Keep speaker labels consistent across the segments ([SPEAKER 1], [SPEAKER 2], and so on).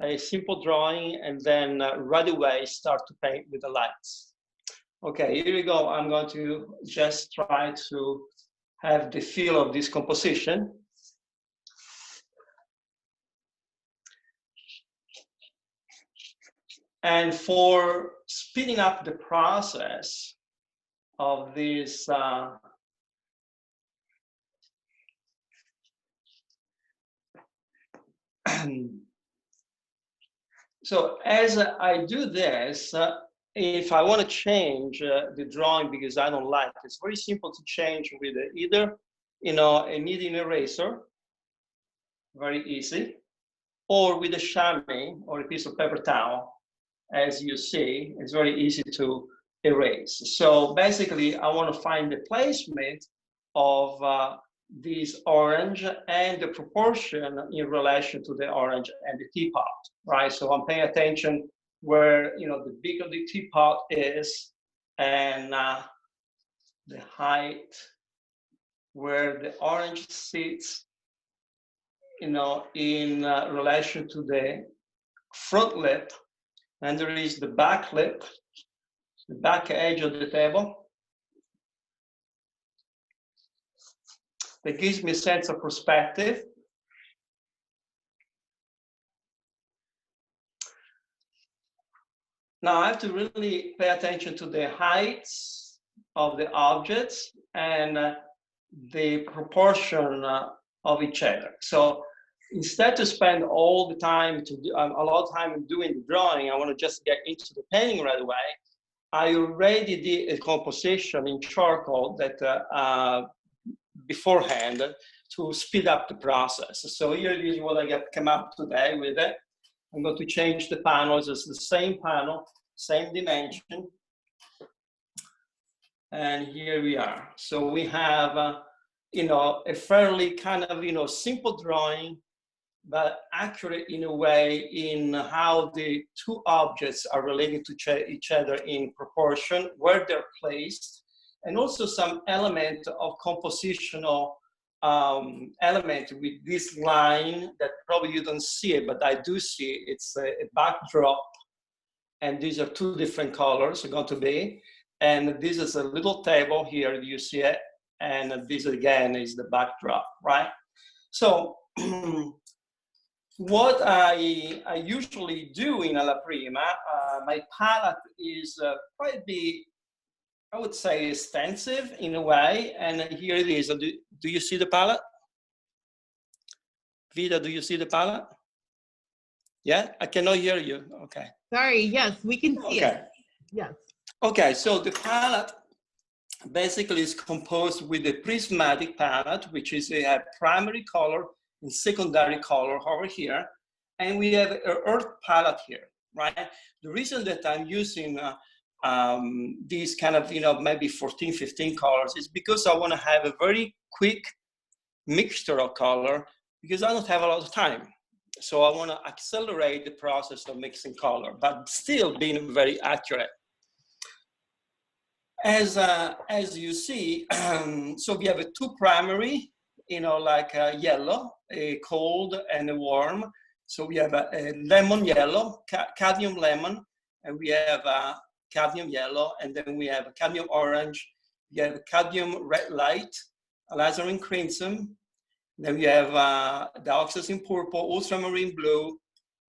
[SPEAKER 1] a simple drawing, and then right away start to paint with the lights. Okay, here we go. I'm going to just try to have the feel of this composition. And for speeding up the process of this, so as I do this, if I want to change the drawing because I don't like it, it's very simple to change with either, a kneading eraser, very easy, or with a chamois or a piece of paper towel. As you see, it's very easy to erase. So basically, I want to find the placement of this orange and the proportion in relation to the orange and the teapot, right? So I'm paying attention where, the bigger the teapot is and the height where the orange sits, in relation to the front lip. And there is the back lip, the back edge of the table. That gives me a sense of perspective. Now I have to really pay attention to the heights of the objects and the proportion of each other. So instead to spend all the time a lot of time doing the drawing, I want to just get into the painting right away. I already did a composition in charcoal that beforehand to speed up the process. So here is what I come up today with it. I'm going to change the panels. It's the same panel, same dimension. And here we are. So we have, a fairly kind of, simple drawing, but accurate in a way in how the two objects are related to each other in proportion, where they're placed, and also some element of compositional element with this line that probably you don't see it, but I do see it's a backdrop, and these are two different colors are going to be, and this is a little table here, you see it, and this again is the backdrop, right? So what I usually do in alla prima, my palette is quite I would say extensive in a way, and here it is. Do you see the palette? Vida, do you see the palette? Yeah, I cannot hear you. Okay.
[SPEAKER 2] Sorry, yes, we can see it. Yes. Okay,
[SPEAKER 1] so the palette basically is composed with a prismatic palette, which is a primary color and secondary color over here. And we have an earth palette here, right? The reason that I'm using these kind of, maybe 14, 15 colors is because I want to have a very quick mixture of color because I don't have a lot of time. So I want to accelerate the process of mixing color, but still being very accurate. As you see, so we have a two primary, like yellow, a cold and a warm. So we have a lemon yellow, cadmium lemon, and we have cadmium yellow, and then we have a cadmium orange, we have a cadmium red light, alizarin crimson, then we have the oxazine purple, ultramarine blue,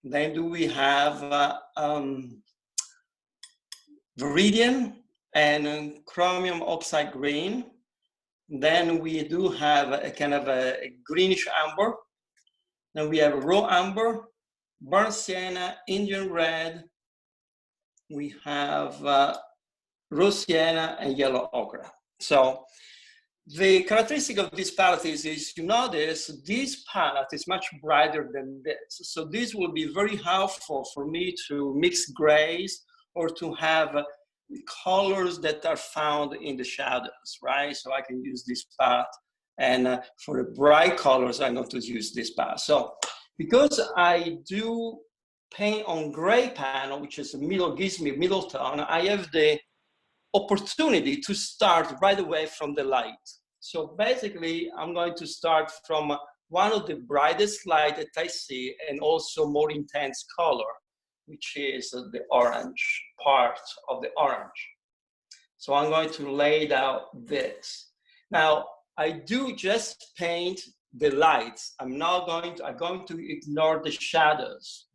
[SPEAKER 1] then do we have viridian and chromium oxide green, then we do have a kind of a greenish amber, then we have raw amber, burnt sienna, Indian red, we have rose sienna and yellow ochre. So the characteristic of this palette is you notice this palette is much brighter than this. So this will be very helpful for me to mix grays or to have colors that are found in the shadows, right? So I can use this palette. And for the bright colors, I'm going to use this palette. So because I do paint on gray panel, which is gives me middle tone, I have the opportunity to start right away from the light. So basically, I'm going to start from one of the brightest light that I see, and also more intense color, which is the orange part of the orange. So I'm going to lay out this. Now, I do just paint the lights. I'm going to ignore the shadows,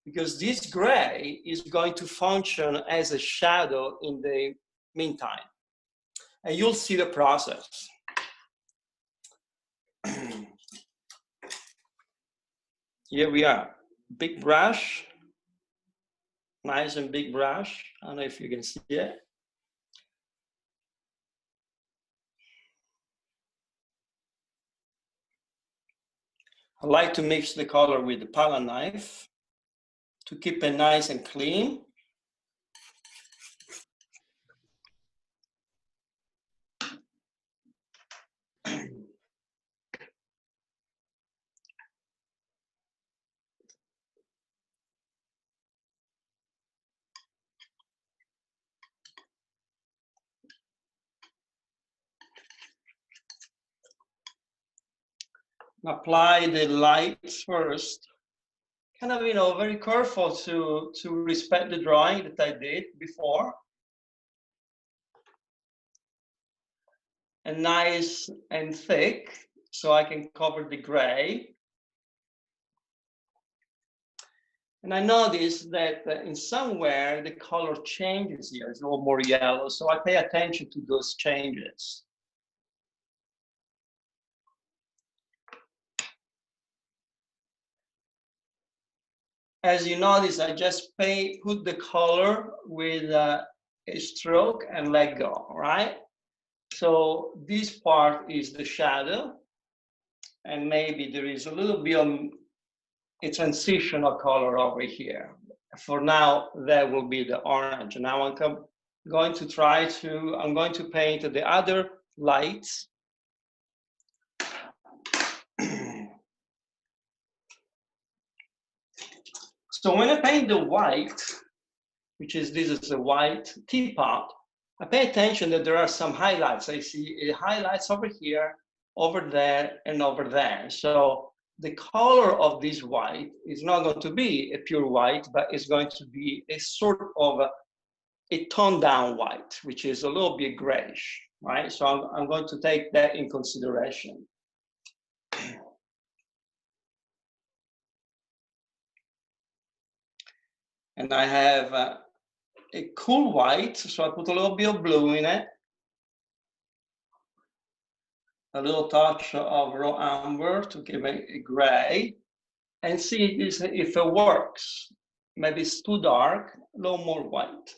[SPEAKER 1] because this gray is going to function as a shadow in the meantime. And you'll see the process. Here we are, big brush, nice and big brush. I don't know if you can see it. I like to mix the color with the palette knife to keep it nice and clean. Apply the lights first. Kind of, very careful to respect the drawing that I did before. And nice and thick, so I can cover the gray. And I notice that in somewhere the color changes here. It's a little more yellow, so I pay attention to those changes. As you notice, I just put the color with a stroke and let go, right? So this part is the shadow, and maybe there is a little bit of a transitional color over here. For now, that will be the orange. Now I'm going to paint the other lights. So when I paint the white, this is a white teapot, I pay attention that there are some highlights. I see highlights over here, over there, and over there. So the color of this white is not going to be a pure white, but it's going to be a sort of a toned down white, which is a little bit grayish, right? So I'm going to take that in consideration. And I have a cool white, so I put a little bit of blue in it. A little touch of raw amber to give it a gray. And see if it works. Maybe it's too dark, a little more white.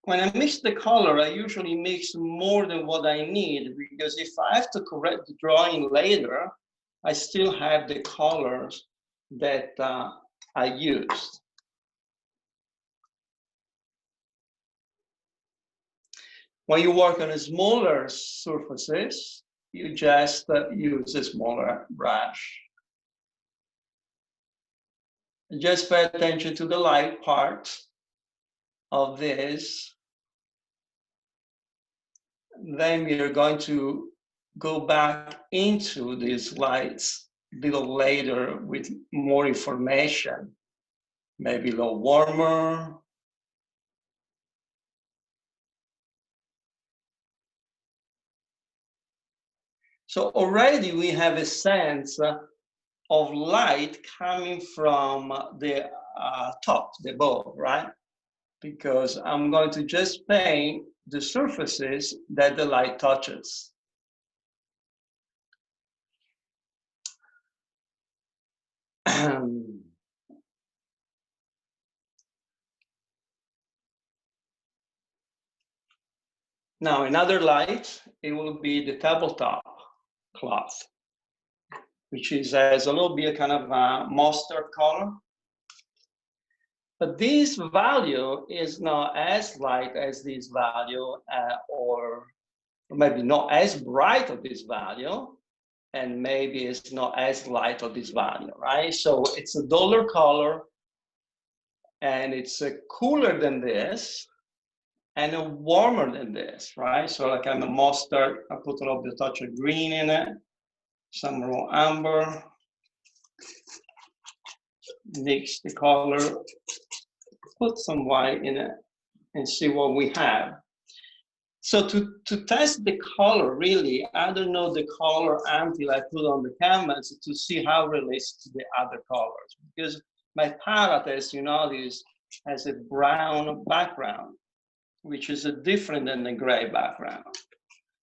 [SPEAKER 1] When I mix the color, I usually mix more than what I need, because if I have to correct the drawing later, I still have the colors that I used. When you work on smaller surfaces, you just use a smaller brush. Just pay attention to the light part of this. Then we are going to go back into these lights a little later with more information, maybe a little warmer. So already we have a sense of light coming from the top, the bow, right? Because I'm going to just paint the surfaces that the light touches. Now, another light, it will be the tabletop cloth, which has a little bit kind of a mustard color. But this value is not as light as this value, or maybe not as bright of this value, and maybe it's not as light of this value, right? So it's a duller color, and it's cooler than this. and warmer than this, right? So like I'm a mustard, I put a little bit of touch of green in it, some raw amber, mix the color, put some white in it, and see what we have. So to test the color, really, I don't know the color until I put on the canvas to see how it relates to the other colors. Because my palette, as you notice, has a brown background, which is different than the gray background.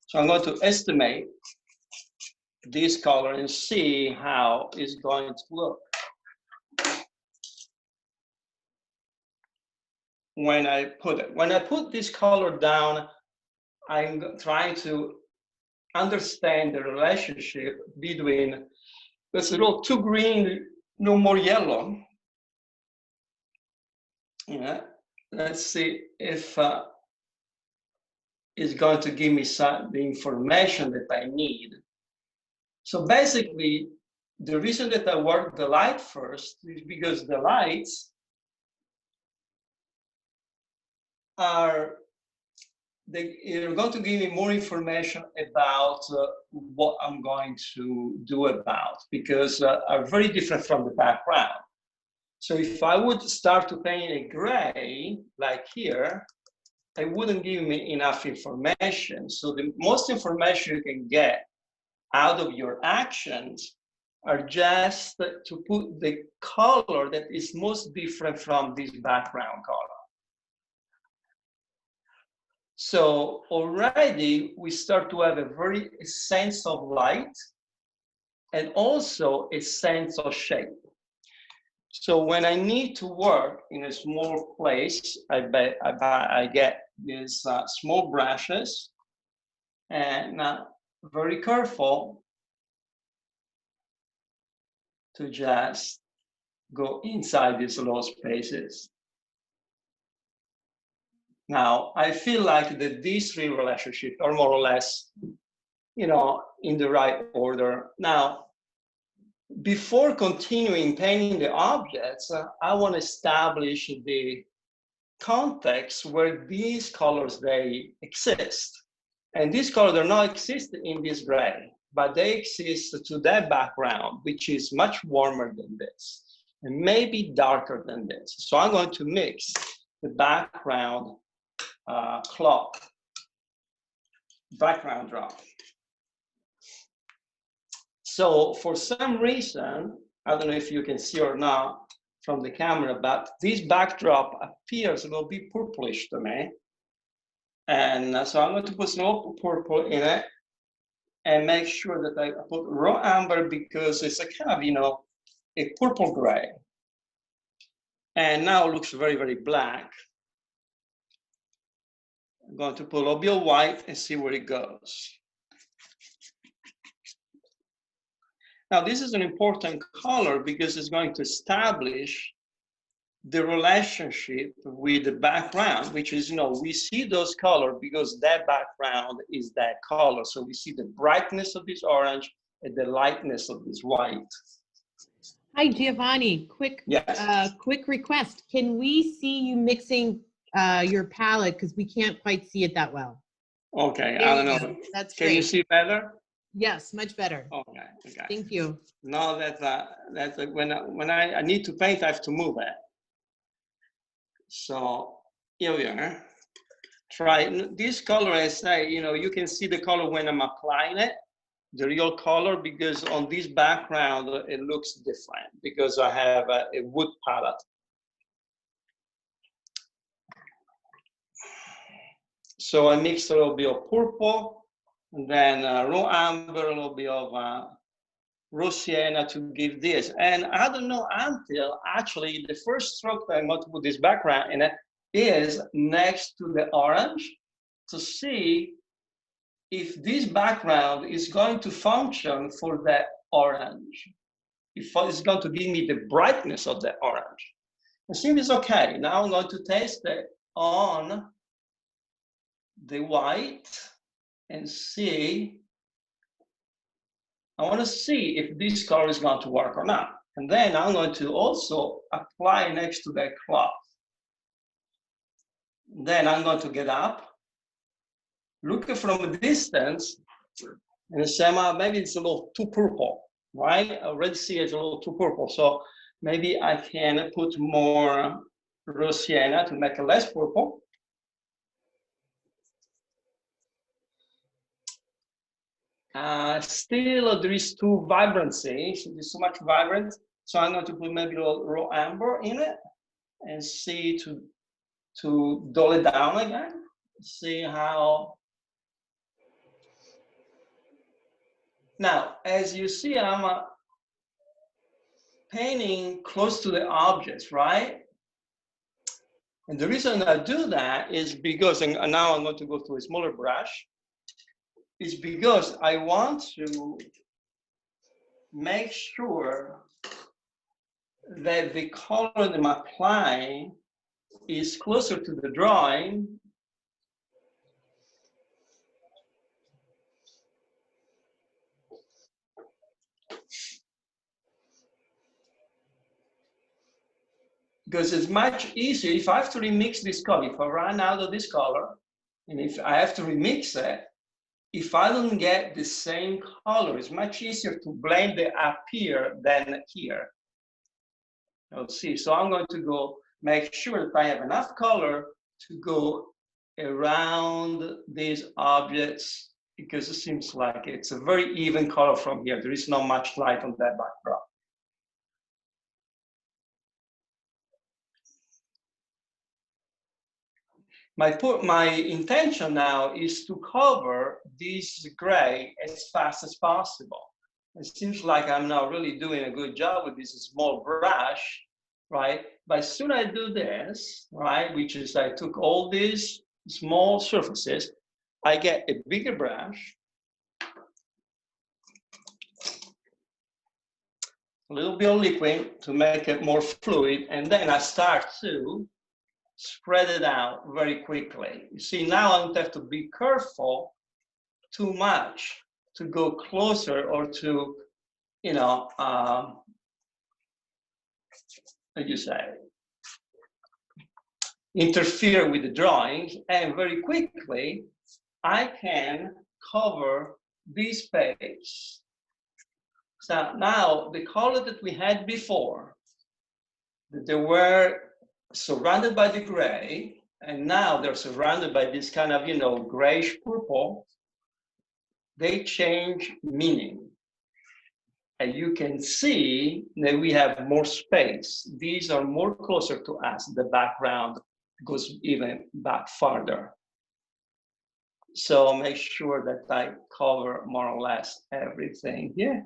[SPEAKER 1] So I'm going to estimate this color and see how it's going to look. When I put this color down, I'm trying to understand the relationship between, there's a little too green, no more yellow. Yeah, let's see if it's going to give me the information that I need. So basically, the reason that I work the light first is because the lights are you're going to give me more information about what I'm going to do about, because are very different from the background. So if I would start to paint a gray, like here, it wouldn't give me enough information. So the most information you can get out of your actions are just to put the color that is most different from this background color. So already we start to have a very sense of light and also a sense of shape. So when I need to work in a small place, I get these small brushes, and very careful to just go inside these little spaces. Now, I feel like that these three relationships are more or less, in the right order. Now, before continuing painting the objects, I want to establish the context where these colors, they exist. And these colors do not exist in this gray, but they exist to that background, which is much warmer than this, and maybe darker than this. So I'm going to mix the background background drop. So for some reason, I don't know if you can see or not from the camera, but this backdrop appears a little bit purplish to me. And so I'm going to put some purple in it and make sure that I put raw amber, because it's a kind of, a purple gray. And now it looks very, very black. I'm going to put a little bit of white and see where it goes. Now, this is an important color because it's going to establish the relationship with the background, which is, we see those colors because that background is that color. So we see the brightness of this orange and the lightness of this white.
[SPEAKER 2] Hi, Giovanni. Quick request. Can we see you mixing your palette, because we can't quite see it that well?
[SPEAKER 1] Okay, I don't know.
[SPEAKER 2] That's
[SPEAKER 1] great. Can you see better?
[SPEAKER 2] Yes, much better.
[SPEAKER 1] Okay.
[SPEAKER 2] Thank you.
[SPEAKER 1] No, that's when I need to paint, I have to move it. So here we are. Try this color. I say, you can see the color when I'm applying it, the real color, because on this background it looks different because I have a wood palette. So I mixed a little bit of purple, and then raw amber, a little bit of raw sienna to give this. And I don't know until actually the first stroke that I'm going to put this background in it is next to the orange to see if this background is going to function for that orange. If it's going to give me the brightness of the orange. I think it's okay. Now I'm going to test it on the white and see. I want to see if this color is going to work or not. And then I'm going to also apply next to that cloth. Then I'm going to get up, look from a distance, and say, maybe it's a little too purple, right? I already see it's a little too purple. So maybe I can put more raw sienna to make it less purple. Still, there is too vibrancy, so there's so much vibrant. So I'm going to put maybe a little raw amber in it and see to dull it down again. See how. Now, as you see, I'm painting close to the objects, right? And the reason I do that is because, and now I'm going to go to a smaller brush, is because I want to make sure that the color that I'm applying is closer to the drawing because it's much easier if I have to remix this color. If I run out of this color, and if I have to remix it, if I don't get the same color, it's much easier to blend it up here than here. You'll see. So I'm going to go make sure that I have enough color to go around these objects because it seems like it's a very even color from here. There is not much light on that background. My intention now is to cover this gray as fast as possible. It seems like I'm not really doing a good job with this small brush, right? But as soon as I do this, right, which is I took all these small surfaces, I get a bigger brush, a little bit of liquid to make it more fluid, and then I start to spread it out very quickly. You see, now I don't have to be careful too much to go closer or to, you know, what do you say, interfere with the drawings, and very quickly I can cover this space. So now the color that we had before, that they were surrounded by the gray, and now they're surrounded by this kind of, you know, grayish purple, they change meaning. And you can see that we have more space. These are more closer to us. The background goes even back farther. So make sure that I cover more or less everything here.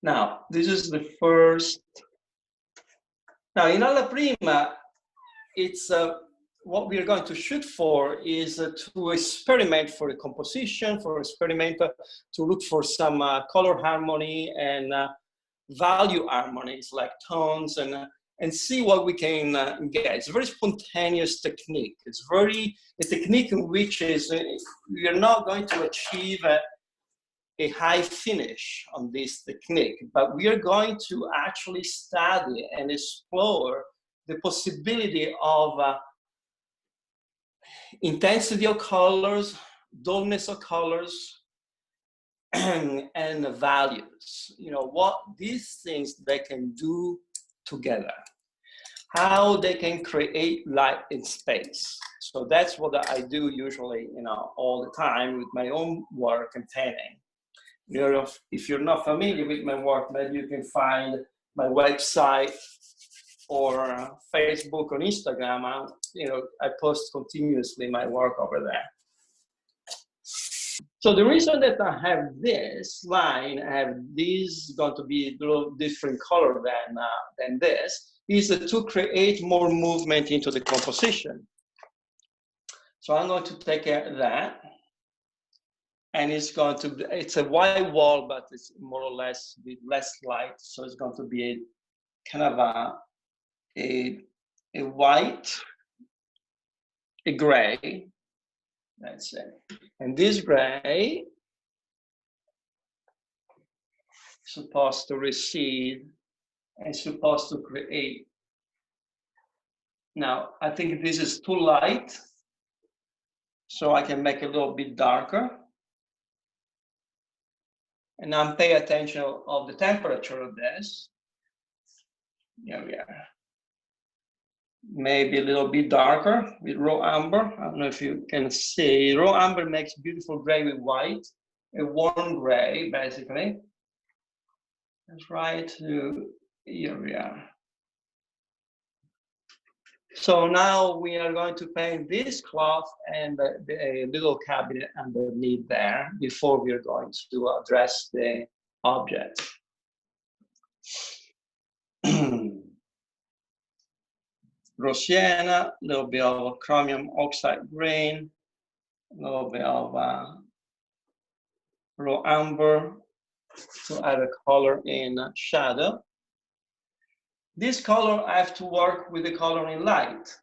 [SPEAKER 1] Now, this is the first. Now, in alla prima, it's what we are going to shoot for is to experiment for the composition, for experiment to look for some color harmony and value harmonies like tones and see what we can get. It's a very spontaneous technique. It's a technique in which is we are not going to achieve a high finish on this technique, but we are going to actually study and explore the possibility of intensity of colors, dullness of colors, and values. You know, what these things they can do together, how they can create light in space. So that's what I do usually, you know, all the time with my own work and painting. You know, if you're not familiar with my work, maybe you can find my website or Facebook or Instagram. You know, I post continuously my work over there. So the reason that I have this line, I have this going to be a little different color than this, is to create more movement into the composition. So I'm going to take that. And it's a white wall, but it's more or less with less light. So it's going to be a kind of a white, a gray, that's it. And this gray is supposed to recede and supposed to create Now, I think this is too light, so I can make it a little bit darker. And now pay attention of the temperature of this. Here we are. Maybe a little bit darker with raw amber. I don't know if you can see. Raw amber makes beautiful gray with white, a warm gray, basically. Let's try to, here we are. So now we are going to paint this cloth and a little cabinet underneath there before we are going to address the object. Raw sienna, a little bit of chromium oxide green, a little bit of raw amber to add a color in shadow. This color, I have to work with the color in light.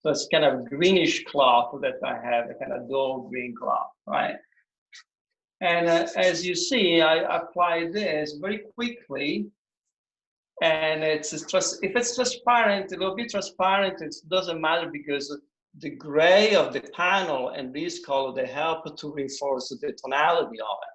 [SPEAKER 1] So it's kind of greenish cloth that I have, a kind of dull green cloth, right? And as you see, I apply this very quickly. And it's just, if it's transparent, it will be transparent. It doesn't matter because the gray of the panel and this color, they help to reinforce the tonality of it.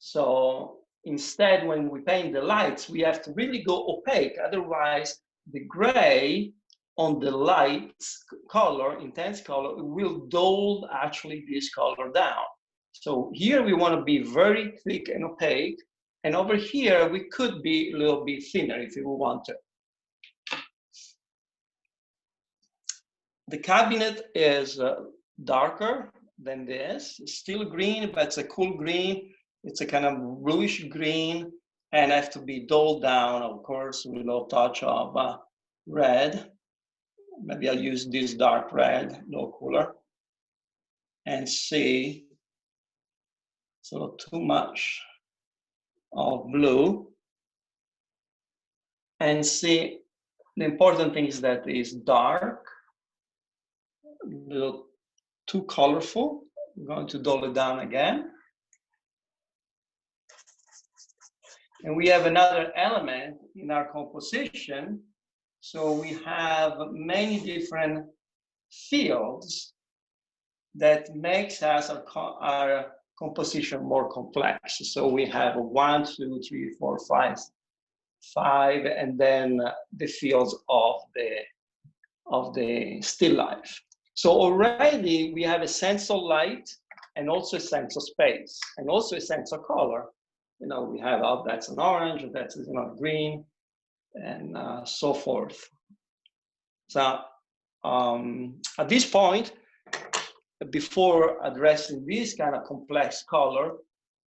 [SPEAKER 1] So instead, when we paint the lights, we have to really go opaque. Otherwise, the gray on the light color, intense color, will dull actually this color down. So here we want to be very thick and opaque. And over here, we could be a little bit thinner if we want to. The cabinet is darker than this. It's still green, but it's a cool green. It's a kind of bluish green and have to be dulled down, of course, with a little touch of red. Maybe I'll use this dark red, a little cooler. And see, it's a little too much of blue. And see, the important thing is that it's dark, a little too colorful. I'm going to dull it down again. And we have another element in our composition. So we have many different fields that makes us our composition more complex. So we have 1, 2, 3, 4, 5, and then the fields of the still life. So already we have a sense of light and also a sense of space and also a sense of color. You know, we have, oh, that's an orange, that's, you know, green, and so forth. So at this point, before addressing this kind of complex color,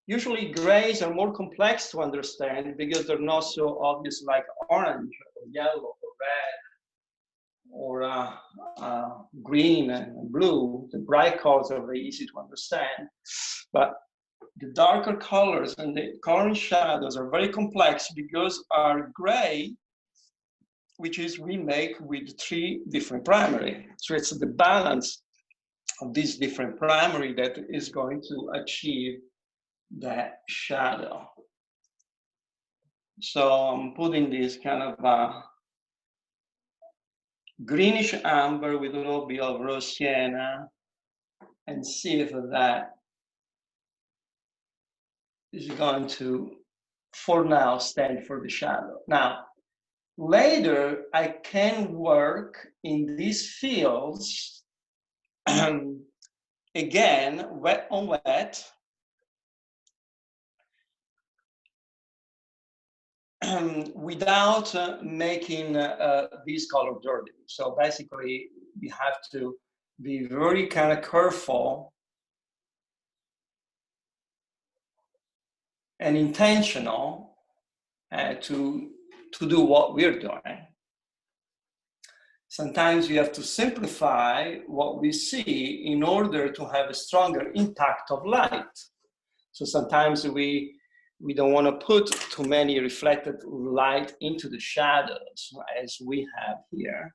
[SPEAKER 1] usually grays are more complex to understand because they're not so obvious like orange or yellow or red or green and blue. The bright colors are very easy to understand, but the darker colors and the color shadows are very complex because our gray, which is we make with 3 different primary. So it's the balance of these different primary that is going to achieve that shadow. So I'm putting this kind of greenish amber with a little bit of raw sienna and see if that is going to, for now, stand for the shadow. Now, later, I can work in these fields, again, wet on wet, without making this color dirty. So basically, we have to be very kind of careful and intentional to do what we're doing. Sometimes we have to simplify what we see in order to have a stronger impact of light. So sometimes we don't want to put too many reflected light into the shadows as we have here.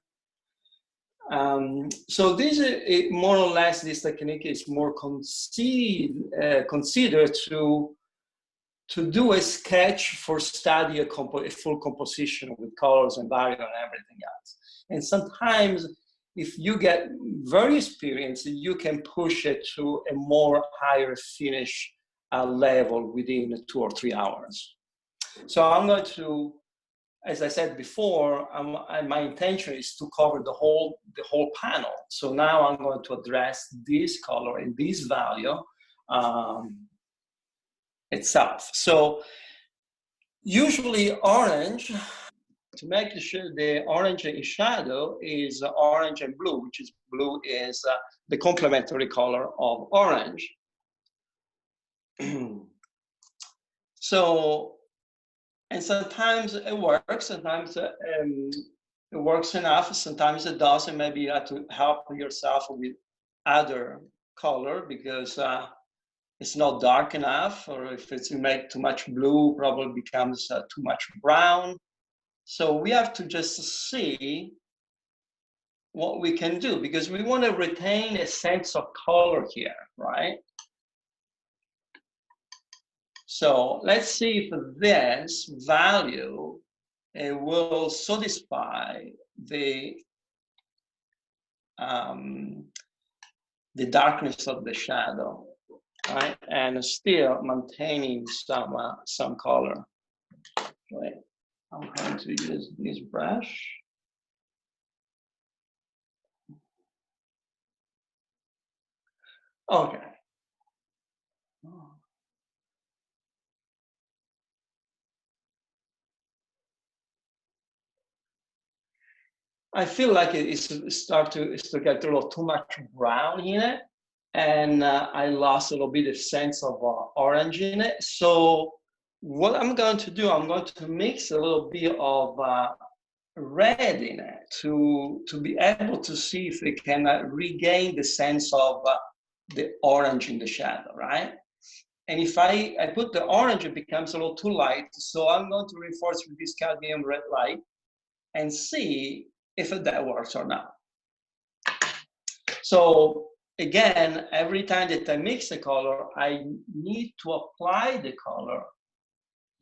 [SPEAKER 1] So this is more or less, this technique is more considered to to do a sketch for study a full composition with colors and value and everything else. And sometimes if you get very experienced, you can push it to a more higher finish level within 2 or 3 hours. So I'm going to, as I said before, my intention is to cover the whole panel. So now I'm going to address this color and this value itself. So usually orange, to make the orange in shadow, is orange and blue, which is blue is the complementary color of orange. So, and sometimes it works, sometimes it works enough, sometimes it doesn't. Maybe you have to help yourself with other color because it's not dark enough, or if it's you make too much blue, probably becomes too much brown. So we have to just see what we can do because we want to retain a sense of color here, right? So let's see if this value will satisfy the darkness of the shadow, right? And still maintaining some color. Right. I'm going to use this brush. Okay. I feel like it's start to get a little too much brown in it, and I lost a little bit of sense of orange in it. So what I'm going to do, I'm going to mix a little bit of red in it to be able to see if it can regain the sense of the orange in the shadow, right? And if I put the orange, it becomes a little too light. So I'm going to reinforce with this cadmium red light and see if that works or not. So again, every time that I mix a color, I need to apply the color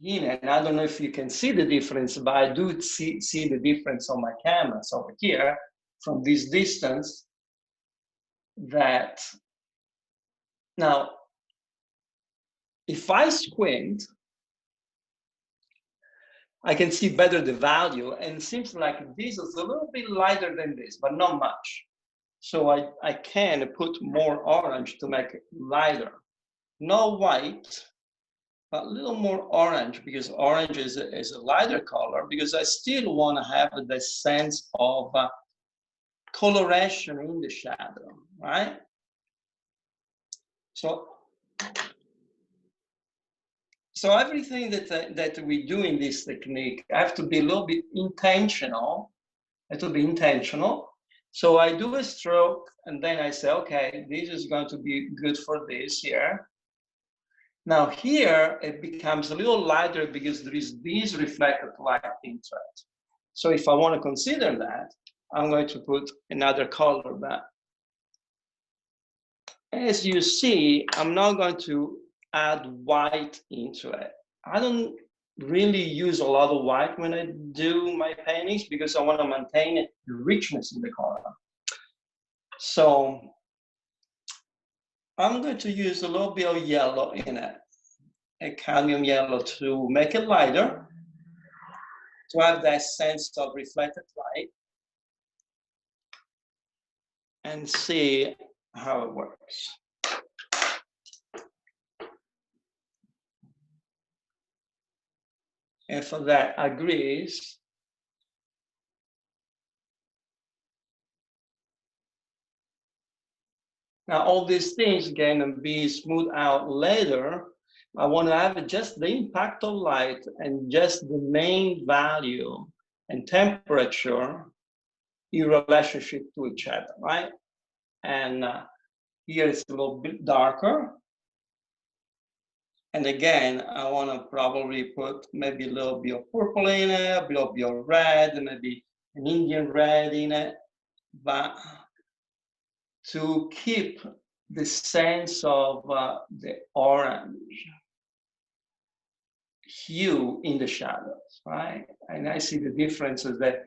[SPEAKER 1] in it. And I don't know if you can see the difference, but I do see the difference on my canvas over here from this distance. That now, if I squint, I can see better the value, and it seems like this is a little bit lighter than this, but not much. So I can put more orange to make it lighter. No white, but a little more orange, because orange is a lighter color, because I still want to have the sense of coloration in the shadow, right? So everything that we do in this technique have to be a little bit intentional. It will be intentional. So I do a stroke, and then I say, okay, this is going to be good for this here. Now here, it becomes a little lighter because there is this reflected light into it. So if I want to consider that, I'm going to put another color back. As you see, I'm now going to add white into it. I don't really use a lot of white when I do my paintings because I want to maintain the richness in the color. So I'm going to use a little bit of yellow in it, a cadmium yellow, to make it lighter, to have that sense of reflected light, and see how it works. And for that agrees, now all these things can be smoothed out later. I want to have just the impact of light and just the main value and temperature in relationship to each other, right? And here it's a little bit darker. And again, I want to probably put maybe a little bit of purple in it, a little bit of red, maybe an Indian red in it, but to keep the sense of the orange. hue in the shadows, right? And I see the differences that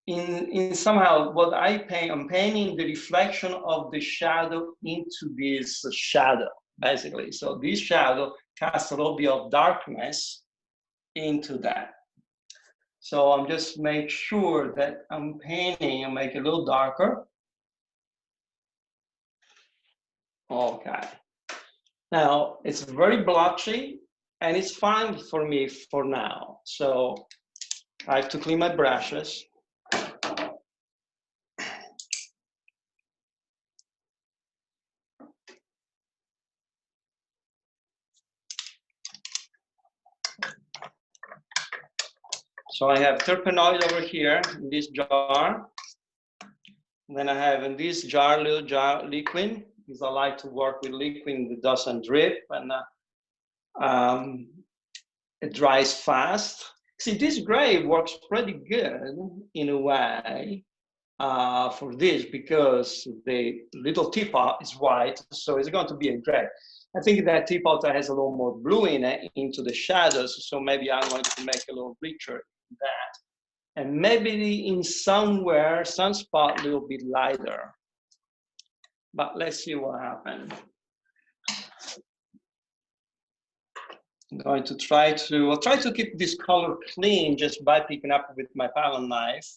[SPEAKER 1] in somehow what I paint, I'm painting the reflection of the shadow into this shadow, basically. So this shadow casts a little bit of darkness into that. So I'm just make sure that I'm painting and make it a little darker. Okay. Now it's very blotchy and it's fine for me for now. So I have to clean my brushes. So I have terpenoid over here in this jar. And then I have in this jar, little jar, liquid, because I like to work with liquid that doesn't drip and it dries fast. See, this gray works pretty good in a way for this because the little teapot is white, so it's going to be a gray. I think that teapot has a little more blue in it into the shadows, so maybe I'm going to make a little richer in that. And maybe in somewhere, some spot a little bit lighter. But let's see what happens. I'm going to I'll try to keep this color clean just by picking up with my palette knife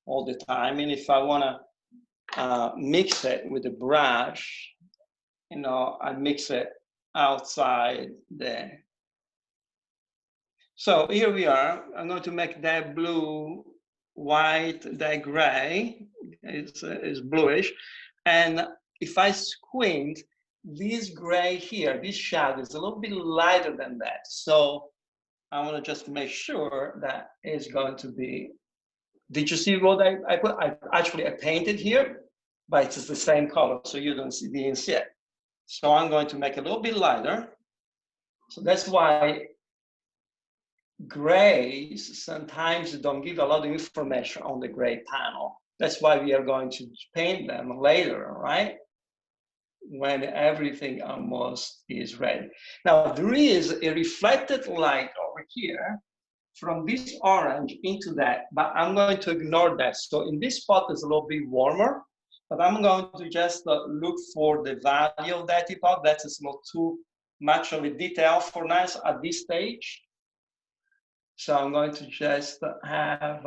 [SPEAKER 1] all the time. And if I want to mix it with a brush, you know, I mix it outside there. So here we are. I'm going to make that blue, white, that gray is bluish. And if I squint, this gray here, this shadow is a little bit lighter than that. So I want to just make sure that it's going to be. Did you see what I put? I painted here, but it's the same color, so you didn't see it. So I'm going to make it a little bit lighter. So that's why grays sometimes don't give a lot of information on the gray panel. That's why we are going to paint them later, right? When everything almost is ready. Now there is a reflected light over here from this orange into that, but I'm going to ignore that. So in this spot is a little bit warmer, but I'm going to just look for the value of that teapot. That's not too much of a detail for us at this stage. So I'm going to just have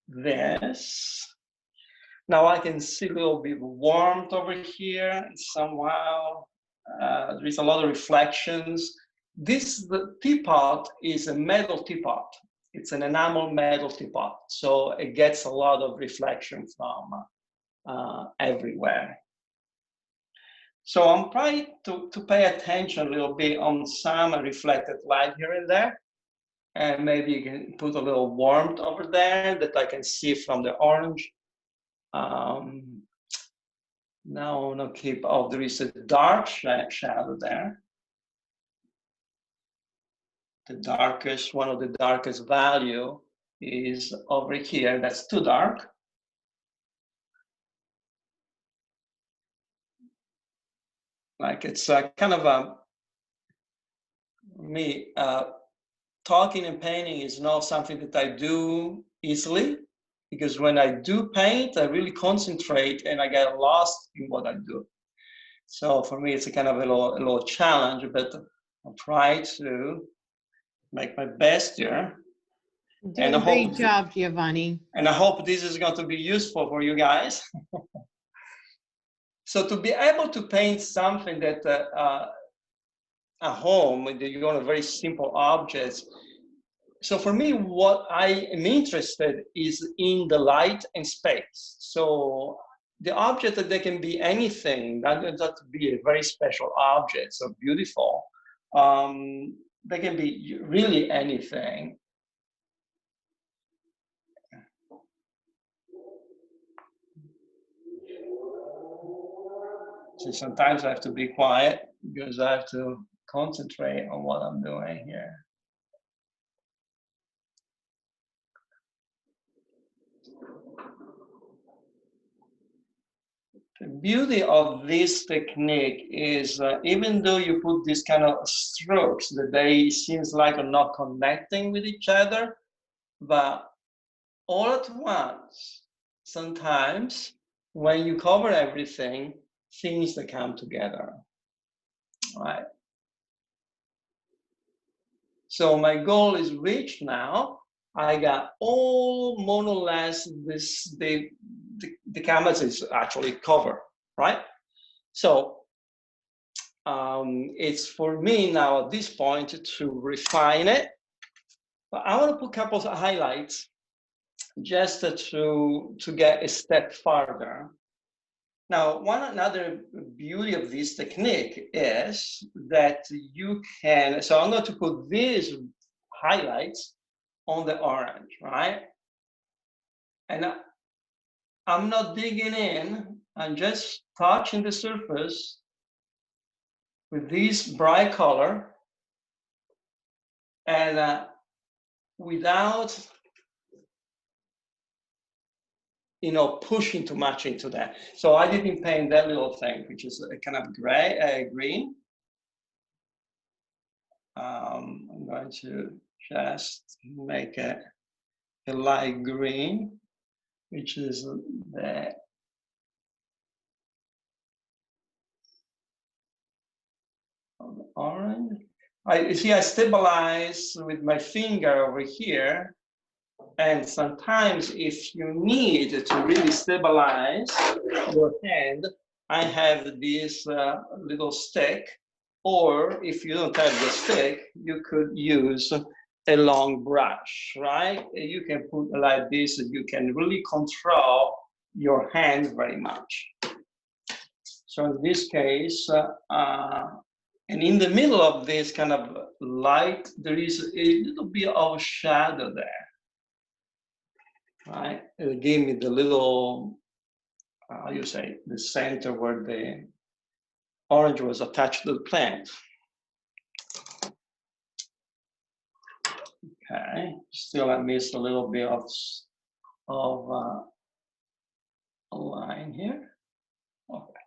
[SPEAKER 1] this. Now I can see a little bit of warmth over here somehow. There is a lot of reflections. The teapot is a metal teapot. It's an enamel metal teapot. So it gets a lot of reflection from everywhere. So I'm trying to pay attention a little bit on some reflected light here and there. And maybe you can put a little warmth over there that I can see from the orange. Now I want to keep, oh, there is a dark shadow there. The darkest, one of the darkest value is over here. That's too dark. Like it's kind of me, talking and painting is not something that I do easily, because when I do paint, I really concentrate and I get lost in what I do. So for me, it's a kind of a little challenge, but I'll try to make my best here.
[SPEAKER 2] Doing a great job, Giovanni.
[SPEAKER 1] And I hope this is going to be useful for you guys. So to be able to paint something that at home, you want a very simple objects. So for me, what I am interested is in the light and space. So the object that they can be anything, that doesn't have to be a very special object, so beautiful. They can be really anything. So sometimes I have to be quiet because I have to concentrate on what I'm doing here. The beauty of this technique is even though you put these kind of strokes that they seems like are not connecting with each other, but all at once, sometimes when you cover everything, things that come together, right? So my goal is reached now. I got all more or less this, the canvas is actually covered, right? So it's for me now at this point to refine it. But I want to put a couple of highlights just to get a step farther. Now, another beauty of this technique is that you can, so I'm going to put these highlights on the orange, right? And I'm not digging in, I'm just touching the surface with this bright color and without, you know, pushing too much into that. So I didn't paint that little thing, which is a kind of gray, green. I'm going to just make a light green, which is the orange. You see, I stabilize with my finger over here. And sometimes if you need to really stabilize your hand, I have this little stick, or if you don't have the stick, you could use a long brush, right? You can put like this, you can really control your hand very much. So in this case, and in the middle of this kind of light, there is a little bit of shadow there, right? It gave me the little, how you say, the center where the orange was attached to the plant. Okay, still I missed a little bit of a line here. Okay,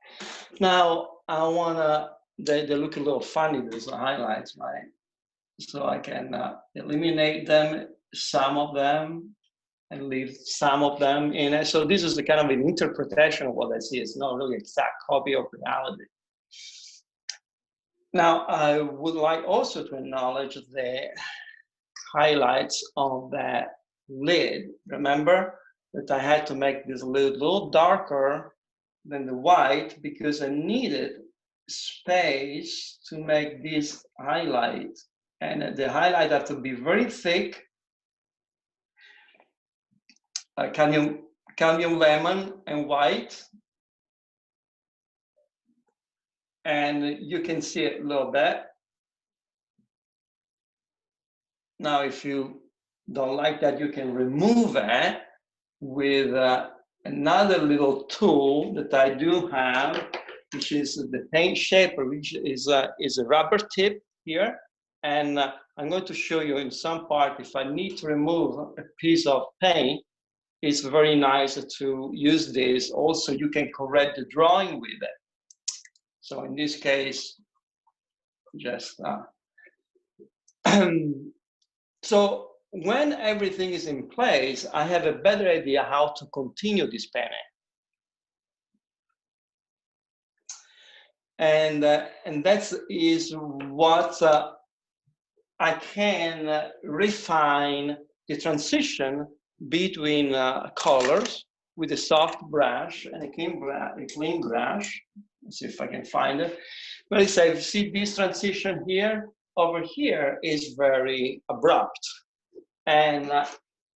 [SPEAKER 1] now I wanna, they look a little funny, these highlights, right? So I can eliminate them, some of them, and leave some of them in it. So this is the kind of an interpretation of what I see. It's not really exact copy of reality. Now, I would like also to acknowledge the highlights on that lid. Remember that I had to make this lid a little darker than the white because I needed space to make this highlight. And the highlight had to be very thick. Cadmium lemon and white. And you can see it a little bit. Now, if you don't like that, you can remove it with another little tool that I do have, which is the paint shaper, which is a rubber tip here. And I'm going to show you in some part, if I need to remove a piece of paint, it's very nice to use this. Also, you can correct the drawing with it. So in this case, just, so when everything is in place, I have a better idea how to continue this painting. And that is what I can refine the transition between colors with a soft brush and a clean brush. Let's see if I can find it. But let's say, see this transition here, over here is very abrupt. And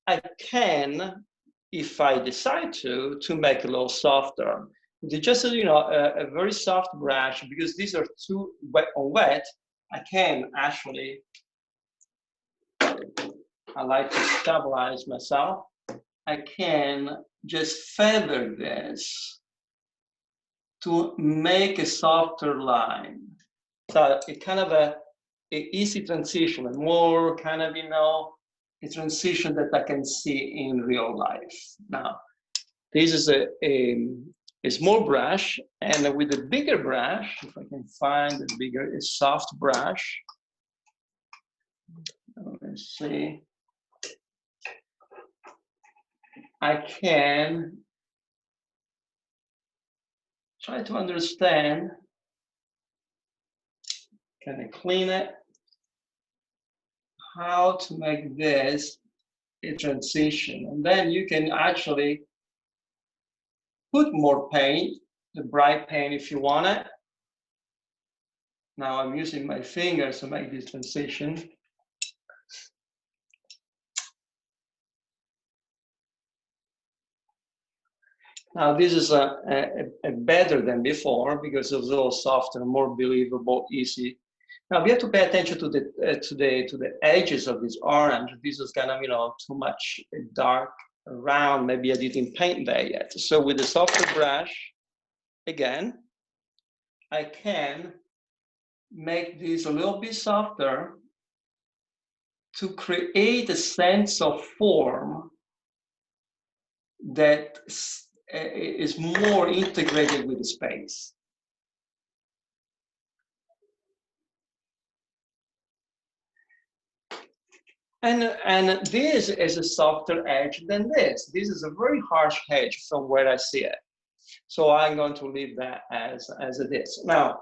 [SPEAKER 1] I can, if I decide to make it a little softer. Just, you know, a very soft brush, because these are too wet on wet, I can actually, I like to stabilize myself. I can just feather this to make a softer line. So it kind of a easy transition, a more kind of, you know, a transition that I can see in real life. Now, this is a small brush, and with a bigger brush, if I can find a soft brush, let's see, I can try to understand, can I clean it, how to make this a transition. And then you can actually put more paint, the bright paint if you want it. Now I'm using my fingers to make this transition. Now this is a better than before because it's all softer, more believable, easy. Now we have to pay attention to the edges of this orange. This is kind of, you know, too much dark around. Maybe I didn't paint that yet. So with the softer brush, again, I can make this a little bit softer to create a sense of form that is more integrated with the space. And this is a softer edge than this. This is a very harsh edge from where I see it. So I'm going to leave that as it is. Now,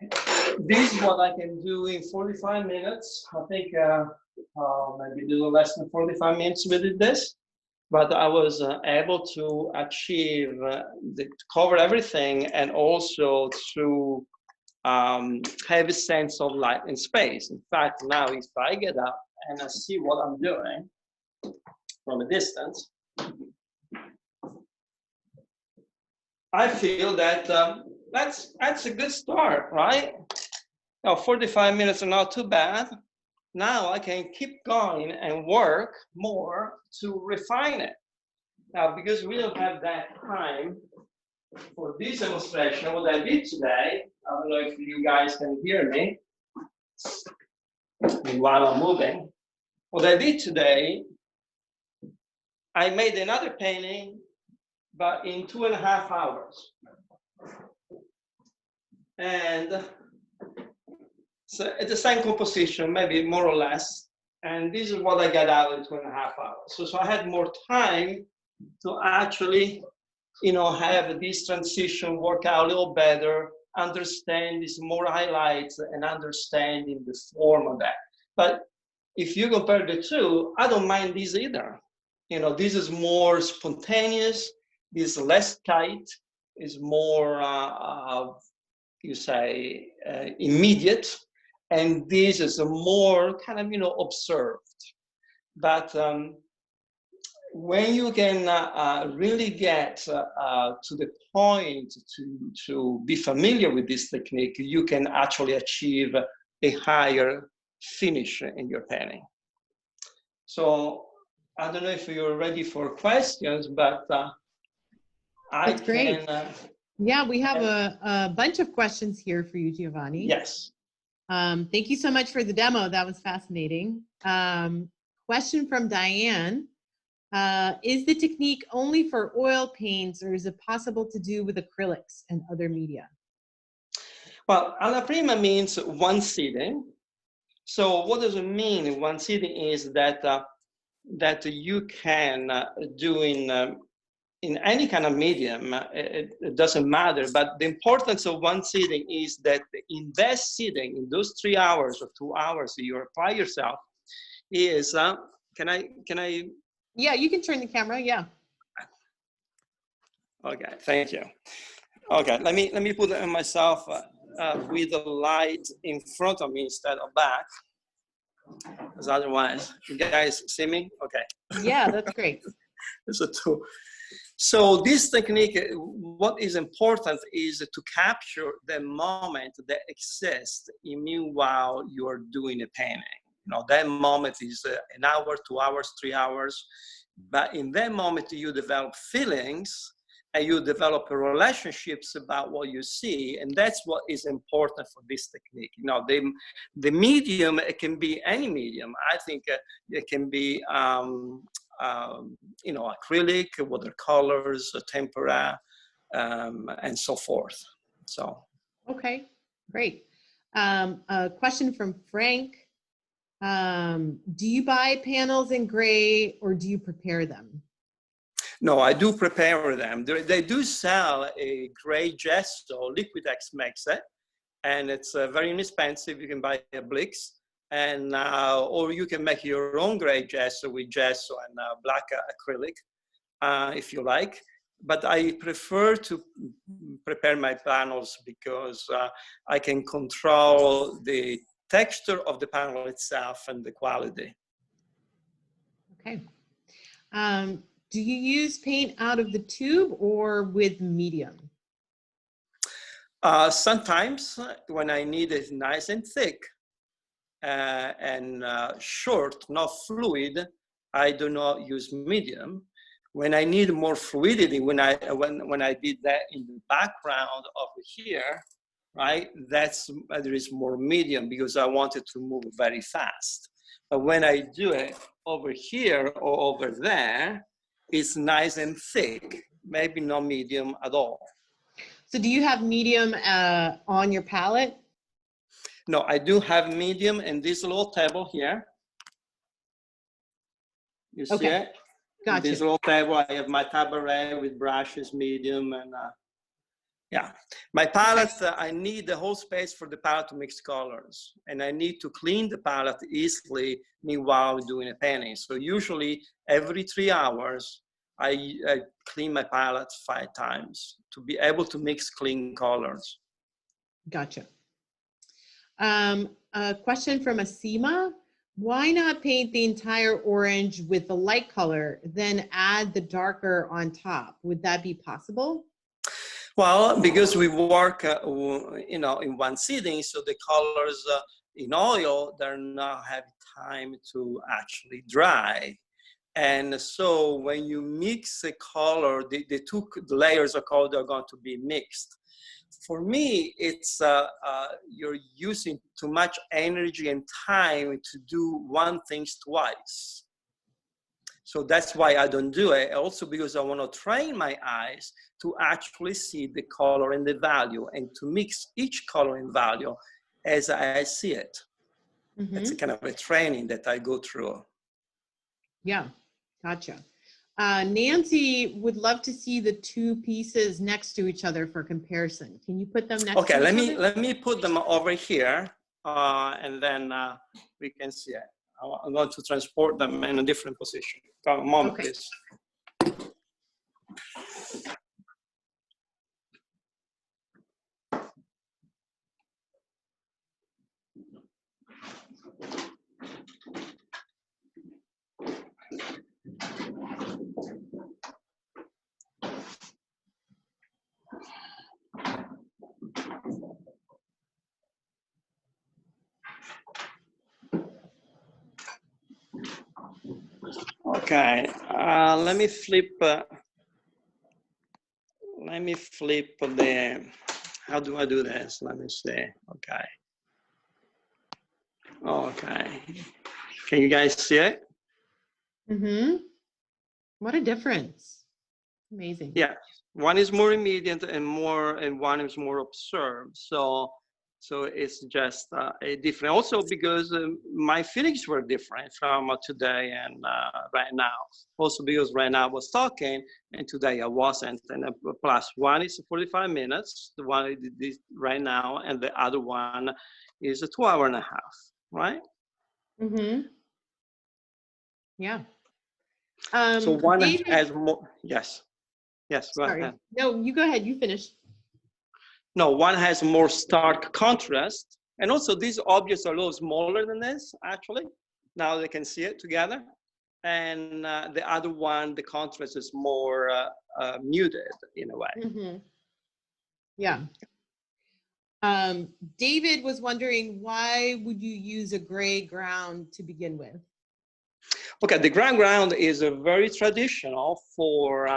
[SPEAKER 1] this is what I can do in 45 minutes. I think maybe a little less than 45 minutes with this. But I was able to achieve, cover everything, and also to have a sense of light and space. In fact, now if I get up and I see what I'm doing from a distance, I feel that that's a good start, right? Now, 45 minutes are not too bad. Now I can keep going and work more to refine it. Now, because we don't have that time for this demonstration, what I did today, I don't know if you guys can hear me while I'm moving. What I did today, I made another painting, but in 2.5 hours. And so it's the same composition, maybe more or less. And this is what I got out in 2.5 hours. So I had more time to actually, you know, have this transition work out a little better, understand these more highlights and understanding the form of that. But if you compare the two, I don't mind this either. You know, this is more spontaneous, this is less tight, is more, you say, immediate. And this is a more kind of, you know, observed. But when you can really get to the point to be familiar with this technique, you can actually achieve a higher finish in your painting. So I don't know if you're ready for questions, but
[SPEAKER 2] That's great. Yeah, we have a bunch of questions here for you, Giovanni.
[SPEAKER 1] Yes.
[SPEAKER 2] Thank you so much for the demo. That was fascinating. Question from Diane. Is the technique only for oil paints, or is it possible to do with acrylics and other media?
[SPEAKER 1] Well, alla prima means one sitting. So what does it mean? One sitting is that that you can do in any kind of medium. It doesn't matter. But the importance of one sitting is that in that sitting, in those 3 hours or 2 hours that you apply yourself, is can I?
[SPEAKER 2] Yeah, you can turn the camera. Yeah.
[SPEAKER 1] Okay, thank you. Okay, let me put it on myself with the light in front of me instead of back, because otherwise, you guys see me? Okay.
[SPEAKER 2] Yeah, that's great.
[SPEAKER 1] It's a tool. So this technique, what is important is to capture the moment that exists in you while you're doing a painting. You know, that moment is an hour, 2 hours, 3 hours. But in that moment, you develop feelings and you develop relationships about what you see. And that's what is important for this technique. You know, the medium, it can be any medium. I think it can be you know, acrylic, watercolors, tempera, and so forth. So.
[SPEAKER 2] Okay, great. A question from Frank. Do you buy panels in gray or do you prepare them?
[SPEAKER 1] No, I do prepare them. They do sell a gray gesso, Liquidex makes it, and it's very inexpensive. You can buy a Blix, and or you can make your own gray gesso with gesso and black acrylic, if you like. But I prefer to prepare my panels because I can control the texture of the panel itself and the quality.
[SPEAKER 2] Okay. Do you use paint out of the tube or with medium?
[SPEAKER 1] Sometimes when I need it nice and thick and short, not fluid, I do not use medium. When I need more fluidity, when I did that in the background over here, right, there is more medium because I wanted to move very fast. But when I do it over here or over there, it's nice and thick, maybe not medium at all.
[SPEAKER 2] So do you have medium on your palette?
[SPEAKER 1] No, I do have medium in this little table here. You see it?
[SPEAKER 2] Gotcha.
[SPEAKER 1] In this little table, I have my tabaret with brushes, medium, and yeah. My palette, I need the whole space for the palette to mix colors, and I need to clean the palette easily meanwhile doing a painting. So usually every 3 hours, I clean my palette 5 times to be able to mix clean colors.
[SPEAKER 2] Gotcha. A question from Asima. Why not paint the entire orange with the light color, then add the darker on top? Would that be possible?
[SPEAKER 1] Well, because we work, you know, in one sitting, so the colors in oil, they're not have time to actually dry. And so when you mix a color, the two layers of color are going to be mixed. For me, it's you're using too much energy and time to do one thing twice. So that's why I don't do it. Also because I want to train my eyes to actually see the color and the value and to mix each color and value as I see it. Mm-hmm. It's a kind of a training that I go through.
[SPEAKER 2] Yeah, gotcha. Nancy would love to see the two pieces next to each other for comparison. Can you put them next to each other?
[SPEAKER 1] Okay, let me put them over here, and then we can see it. I'm going to transport them in a different position. Come a moment, okay. Please. Okay, let me flip the, how do I do this? Let me see, okay. Okay, can you guys see it?
[SPEAKER 2] Mm-hmm. What a difference. Amazing.
[SPEAKER 1] Yeah, one is more immediate and one is more observed. So it's just a different. Also because my feelings were different from today and right now. Also because right now I was talking and today I wasn't. And plus one is 45 minutes, the one I did right now, and the other one is a 2 hours and a half, right?
[SPEAKER 2] Mm-hmm. Yeah.
[SPEAKER 1] So one
[SPEAKER 2] David,
[SPEAKER 1] has more, yes, go ahead.
[SPEAKER 2] No, you go ahead, you finish.
[SPEAKER 1] No, one has more stark contrast. And also these objects are a little smaller than this, actually. Now they can see it together. And the other one, the contrast is more muted in a way.
[SPEAKER 2] Mm-hmm. Yeah. David was wondering, why would you use a gray ground to begin with?
[SPEAKER 1] Okay, the ground is a very traditional for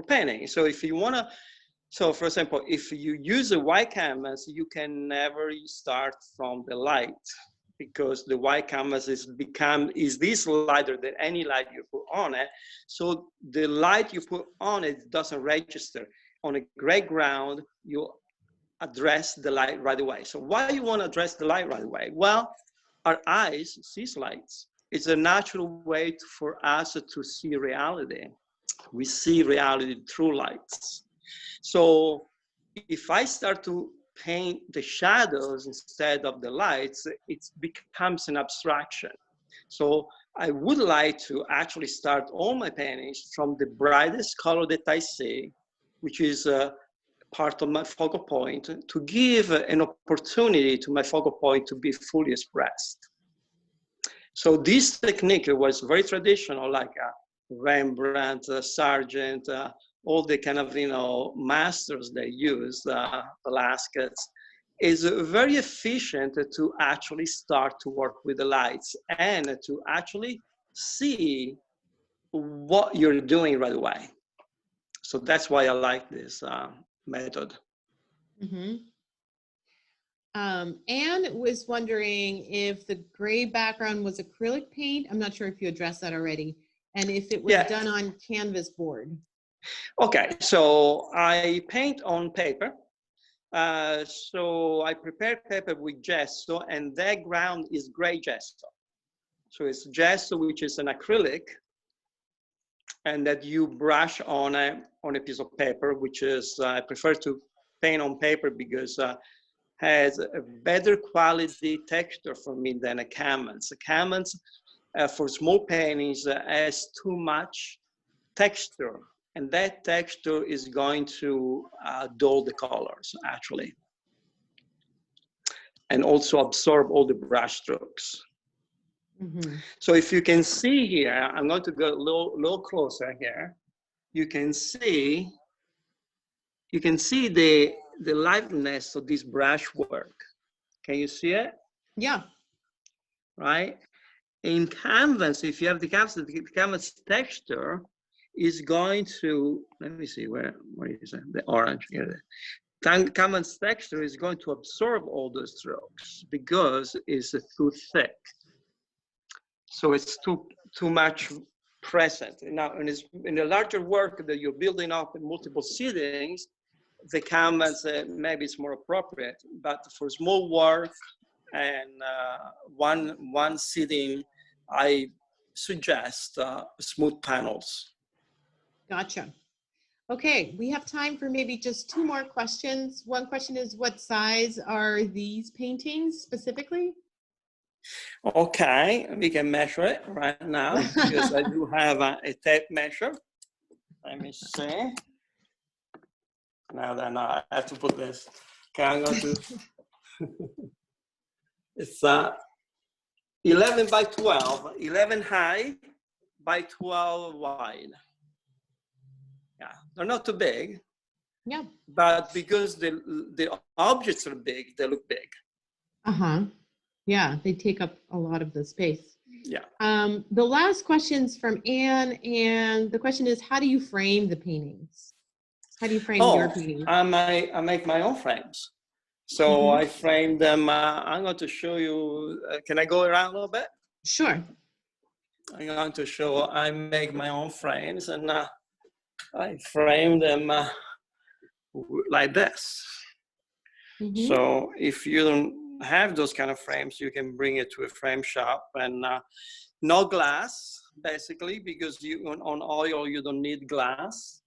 [SPEAKER 1] painting. So if you want to, so for example, if you use a white canvas, you can never start from the light. because the white canvas is this lighter than any light you put on it. So the light you put on it doesn't register. On a gray ground, you address the light right away. So why you want to address the light right away? Well, our eyes sees lights. It's a natural way for us to see reality. We see reality through lights. So if I start to paint the shadows instead of the lights, it becomes an abstraction. So I would like to actually start all my paintings from the brightest color that I see, which is part of my focal point, to give an opportunity to my focal point to be fully expressed. So this technique was very traditional, like Rembrandt, Sargent, all the kind of, masters they used, Velasquez, is very efficient to actually start to work with the lights and to actually see what you're doing right away. So that's why I like this method.
[SPEAKER 2] Mm-hmm. Anne was wondering if the gray background was acrylic paint. I'm not sure if you addressed that already. And if it was done on canvas board.
[SPEAKER 1] Okay, so I paint on paper. So I prepare paper with gesso, and that ground is gray gesso. So it's gesso, which is an acrylic, and that you brush on a piece of paper, which is, I prefer to paint on paper because has a better quality texture for me than a canvas. A canvas for small paintings has too much texture, and that texture is going to dull the colors actually, and also absorb all the brush strokes. Mm-hmm. So if you can see here, I'm going to go a little closer here. You can see the lightness of this brush work. Can you see it?
[SPEAKER 2] Yeah.
[SPEAKER 1] Right? In canvas, if you have the canvas texture is going to, let me see, where is it? The orange here. Canvas texture is going to absorb all those strokes because it's too thick. So it's too much present. Now, in a larger work that you're building up in multiple sittings, the canvas maybe it's more appropriate, but for small work and one sitting, I suggest smooth panels.
[SPEAKER 2] Gotcha. Okay, we have time for maybe just 2 more questions. One question is, what size are these paintings specifically?
[SPEAKER 1] Okay, we can measure it right now because I do have a tape measure. Let me see. Now then, I have to put this. Okay, I'm going to. It's 11 by 12, 11 high by 12 wide. Yeah, they're not too big.
[SPEAKER 2] Yeah.
[SPEAKER 1] But because the objects are big, they look big.
[SPEAKER 2] Uh-huh. Yeah, they take up a lot of the space.
[SPEAKER 1] Yeah.
[SPEAKER 2] The last question's from Anne, and the question is, how do you frame the paintings? How do you frame your paintings?
[SPEAKER 1] I make my own frames. So I frame them. I'm going to show you. Can I go around a little bit?
[SPEAKER 2] Sure.
[SPEAKER 1] I'm going to show. I make my own frames, and I frame them like this. So if you don't have those kind of frames, you can bring it to a frame shop, and no glass, basically, because on oil you don't need glass.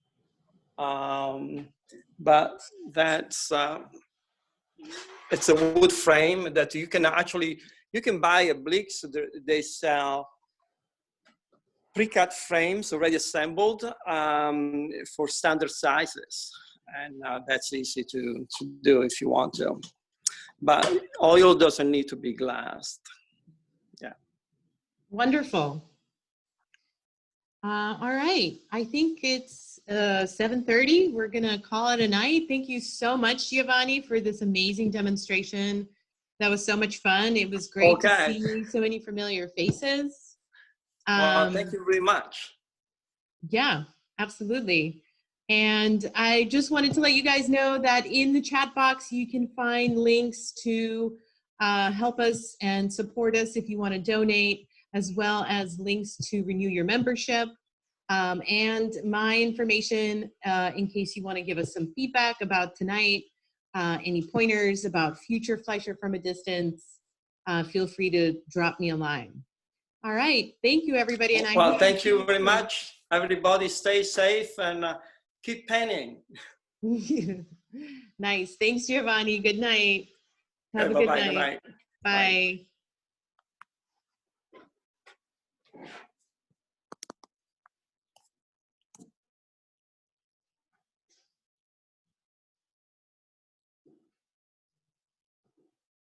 [SPEAKER 1] But that's it's a wood frame that you can buy at Blix. They sell pre-cut frames already assembled for standard sizes, and that's easy to do if you want to. But oil doesn't need to be glassed. Yeah.
[SPEAKER 2] Wonderful. All right. I think it's 7:30. We're going to call it a night. Thank you so much, Giovanni, for this amazing demonstration. That was so much fun. It was great to see so many familiar faces.
[SPEAKER 1] Well, thank you very much.
[SPEAKER 2] Yeah, absolutely. And I just wanted to let you guys know that in the chat box, you can find links to help us and support us if you want to donate, as well as links to renew your membership. And my information in case you want to give us some feedback about tonight, any pointers about future Fleisher from a Distance, feel free to drop me a line. All right, thank you everybody. And
[SPEAKER 1] well, thank you very much. Everybody stay safe and keep painting.
[SPEAKER 2] Nice, thanks Giovanni, good night. Have a
[SPEAKER 1] Bye-bye.
[SPEAKER 2] good night.
[SPEAKER 1] Good night.
[SPEAKER 2] Bye.
[SPEAKER 1] Bye.